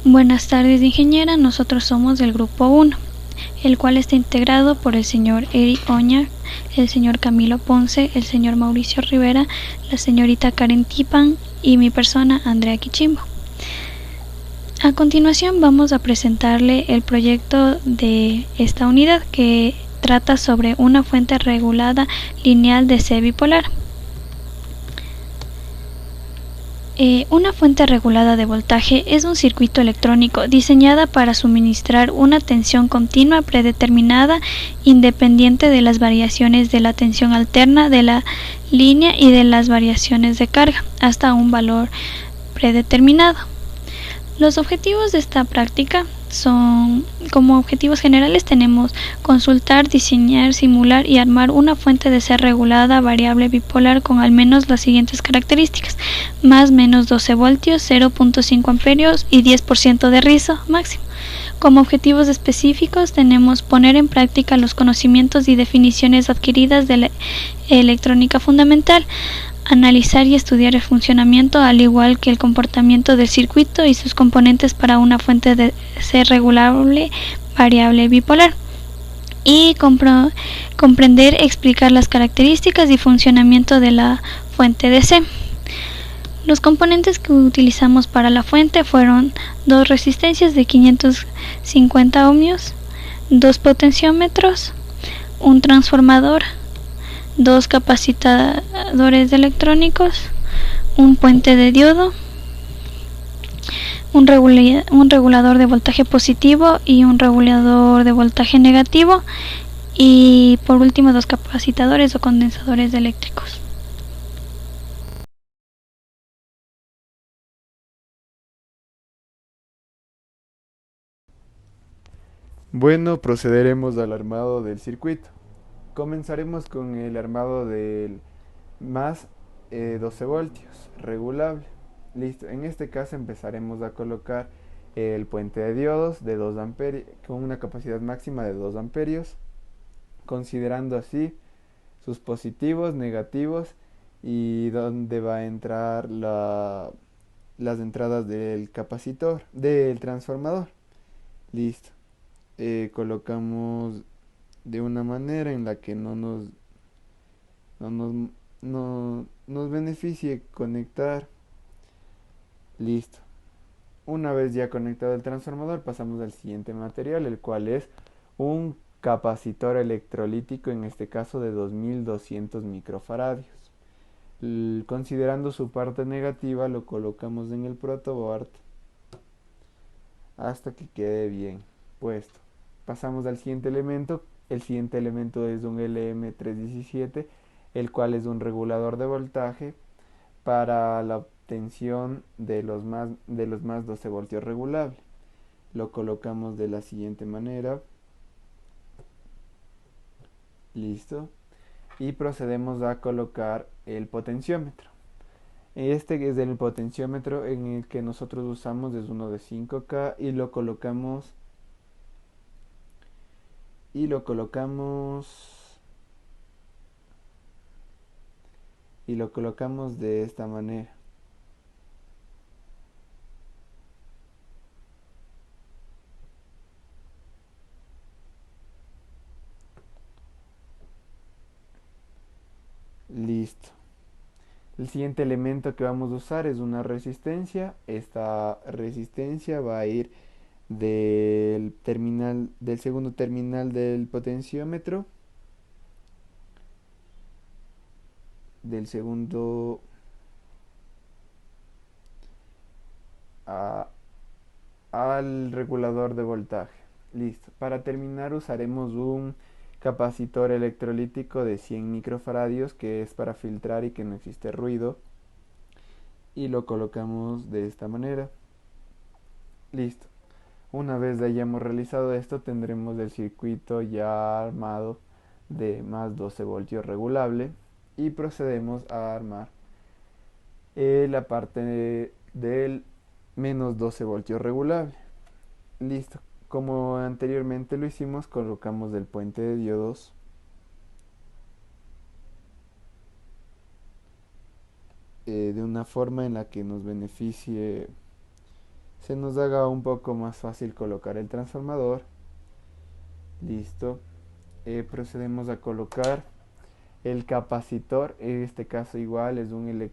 Buenas tardes, ingeniera. Nosotros somos del grupo 1, el cual está integrado por el señor Eric Oña, el señor Camilo Ponce, el señor Mauricio Rivera, la señorita Karen Tipan y mi persona, Andrea Quichimbo. A continuación vamos a presentarle el proyecto de esta unidad, que trata sobre una fuente regulada lineal de C bipolar. Una fuente regulada de voltaje es un circuito electrónico diseñada para suministrar una tensión continua predeterminada, independiente de las variaciones de la tensión alterna de la línea y de las variaciones de carga, hasta un valor predeterminado. Los objetivos de esta práctica son, como objetivos generales, tenemos consultar, diseñar, simular y armar una fuente de C regulada variable bipolar con al menos las siguientes características: más menos 12 voltios, 0.5 amperios y 10% de rizo máximo. Como objetivos específicos tenemos poner en práctica los conocimientos y definiciones adquiridas de la electrónica fundamental, analizar y estudiar el funcionamiento al igual que el comportamiento del circuito y sus componentes para una fuente de C regulable variable bipolar, y comprender, explicar las características y funcionamiento de la fuente de C. Los componentes que utilizamos para la fuente fueron dos resistencias de 550 ohmios, dos potenciómetros, un transformador, dos capacitadores electrónicos, un puente de diodo, un regulador de voltaje positivo y un regulador de voltaje negativo, y por último dos capacitadores o condensadores eléctricos. Bueno, procederemos al armado del circuito. Comenzaremos con el armado del más 12 voltios, regulable. Listo, en este caso empezaremos a colocar el puente de diodos de 2 amperios con una capacidad máxima de 2 amperios, considerando así sus positivos, negativos y dónde va a entrar las entradas del capacitor, del transformador. Listo. Colocamos de una manera en la que no nos, no nos beneficie conectar. Listo. Una vez ya conectado el transformador, pasamos al siguiente material, el cual es un capacitor electrolítico, en este caso de 2200 microfaradios. Considerando su parte negativa, lo colocamos en el protoboard hasta que quede bien puesto. Pasamos al siguiente elemento. El siguiente elemento es un LM317, el cual es un regulador de voltaje para la obtención de los más 12 voltios regulables. Lo colocamos de la siguiente manera. Listo. Y procedemos a colocar el potenciómetro. Este es el potenciómetro en el que nosotros usamos, es uno de 5K, y lo colocamos y lo colocamos y lo colocamos de esta manera. Listo. El siguiente elemento que vamos a usar es una resistencia. Esta resistencia va a ir del segundo terminal del potenciómetro, del segundo a- al regulador de voltaje. Listo. Para terminar usaremos un capacitor electrolítico de 100 microfaradios, que es para filtrar y que no existe ruido, y lo colocamos de esta manera. Listo. Una vez hayamos realizado esto, tendremos el circuito ya armado de más 12 voltios regulable, y procedemos a armar la parte del menos 12 voltios regulable. Listo. Como anteriormente lo hicimos, colocamos el puente de diodos de una forma en la que nos beneficie se nos haga un poco más fácil colocar el transformador. Listo. Procedemos a colocar el capacitor. En este caso igual es un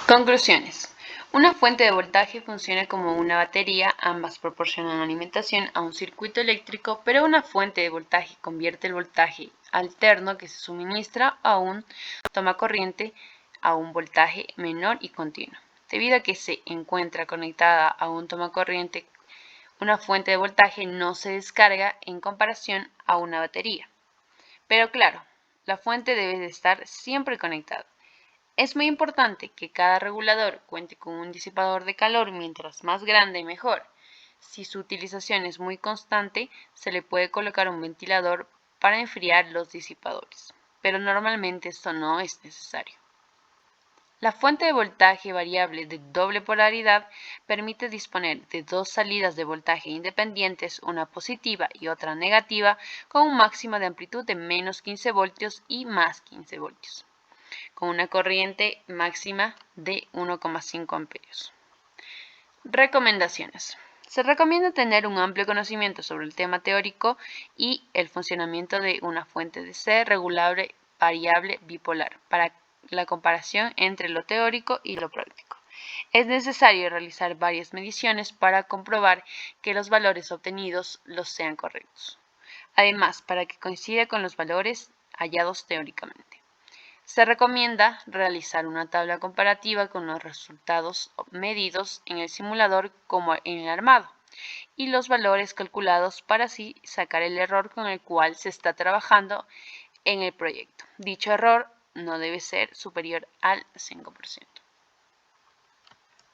Conclusiones. Una fuente de voltaje funciona como una batería, ambas proporcionan alimentación a un circuito eléctrico, pero una fuente de voltaje convierte el voltaje alterno que se suministra a un tomacorriente a un voltaje menor y continuo. Debido a que se encuentra conectada a un tomacorriente, una fuente de voltaje no se descarga en comparación a una batería. Pero claro, la fuente debe de estar siempre conectada. Es muy importante que cada regulador cuente con un disipador de calor, mientras más grande mejor. Si su utilización es muy constante, se le puede colocar un ventilador para enfriar los disipadores, pero normalmente esto no es necesario. La fuente de voltaje variable de doble polaridad permite disponer de dos salidas de voltaje independientes, una positiva y otra negativa, con un máximo de amplitud de menos 15 voltios y más 15 voltios, con una corriente máxima de 1,5 amperios. Recomendaciones. Se recomienda tener un amplio conocimiento sobre el tema teórico y el funcionamiento de una fuente DC regulable variable bipolar para la comparación entre lo teórico y lo práctico. Es necesario realizar varias mediciones para comprobar que los valores obtenidos los sean correctos. Además, para que coincida con los valores hallados teóricamente. Se recomienda realizar una tabla comparativa con los resultados medidos en el simulador como en el armado y los valores calculados para así sacar el error con el cual se está trabajando en el proyecto. Dicho error no debe ser superior al 5%.